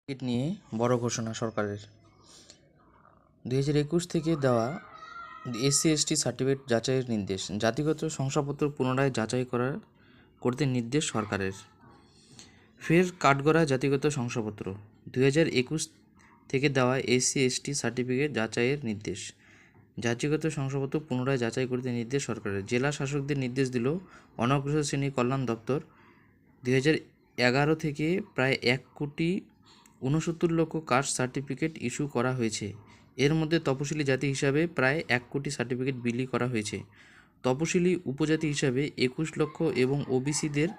নিয়ে বড় ঘোষণা সরকারের। 2021 থেকে দেওয়া SC/ST সার্টিফিকেট যাচাইয়ের নির্দেশ। জাতিগত শংসাপত্র পুনরায় যাচাই করতে নির্দেশ সরকারের। ফের কাঠগড়া জাতিগত শংসাপত্র। 2021 থেকে দেওয়া SC/ST সার্টিফিকেট যাচাইয়ের নির্দেশ। জাতিগত শংসাপত্র পুনরায় যাচাই করতে নির্দেশ সরকারের। জেলা শাসকদের নির্দেশ দিল অনগ্রসর শ্রেণী কল্যাণ দপ্তর। 2011 থেকে প্রায় 1,69,00,000 কাস্ট সার্টিফিকেট ইস্যু করা হয়েছে। এর মধ্যে তপশিলি জাতি হিসাবে প্রায় 1 কোটি সার্টিফিকেট বিলি করা হয়েছে। তপশিলি উপজাতি হিসাবে 21 লক্ষ এবং ওবিসিদের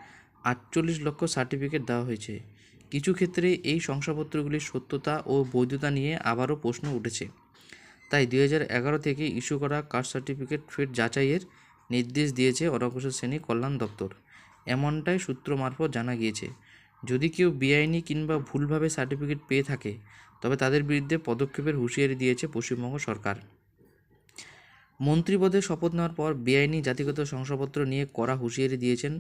48 লক্ষ সার্টিফিকেট দেওয়া হয়েছে। কিছু ক্ষেত্রে এই শংসাপত্রগুলির সত্যতা ও বৈধতা নিয়ে আবারও প্রশ্ন উঠেছে। তাই 2011 থেকে ইস্যু করা কাস্ট সার্টিফিকেট ফের যাচাইয়ের নির্দেশ দিয়েছে অনগ্রসর শ্রেণী কল্যাণ দপ্তর। এমনটাই সূত্র মারফত জানা গিয়েছে। যদি কেউ বেআইনি কিংবা ভুলভাবে সার্টিফিকেট পেয়ে থাকে তবে তাদের বিরুদ্ধে পদক্ষেপের হুঁশিয়ারি দিয়েছে পশ্চিমবঙ্গ সরকার। মন্ত্রীপদে শপথ নেওয়ার পর বেআইনি জাতিগত শংসাপত্র নিয়ে কড়া হুঁশিয়ারি দিয়েছেন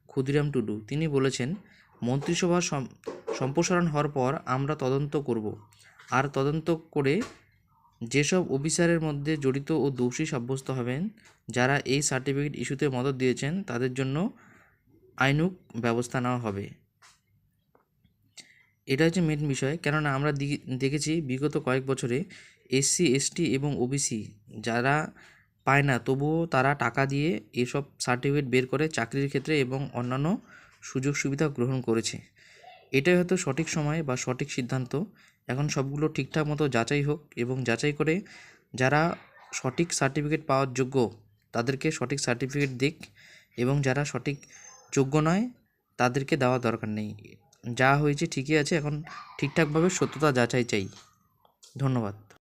ক্ষুদিরাম টুডু। তিনি বলেছেন, মন্ত্রিসভা সম্প্রসারণ হওয়ার পর আমরা তদন্ত করব, আর তদন্ত করে যেসব অফিসারের মধ্যে জড়িত ও দোষী সাব্যস্ত হবেন, যারা এই সার্টিফিকেট ইস্যুতে মদত দিয়েছেন, তাদের জন্য আইনানুগ ব্যবস্থা নেওয়া হবে। এটা হচ্ছে মেন বিষয়। কেননা আমরা দেখেছি বিগত কয়েক বছরে SC/ST এবং OBC যারা পায় না, তবুও তারা টাকা দিয়ে এসব সার্টিফিকেট বের করে চাকরির ক্ষেত্রে এবং অন্যান্য সুযোগ সুবিধা গ্রহণ করেছে। এটাই হয়তো সঠিক সময় বা সঠিক সিদ্ধান্ত। এখন সবগুলো ঠিকঠাক মতো যাচাই হোক এবং যাচাই করে যারা সঠিক সার্টিফিকেট পাওয়ার যোগ্য তাদেরকে সঠিক সার্টিফিকেট দিক, এবং যারা সঠিক যোগ্য নয় তাদেরকে দেওয়া দরকার নেই। যা হয়েছে ঠিকই আছে, এখন ঠিকঠাকভাবে সত্যতা যাচাই চাই। ধন্যবাদ।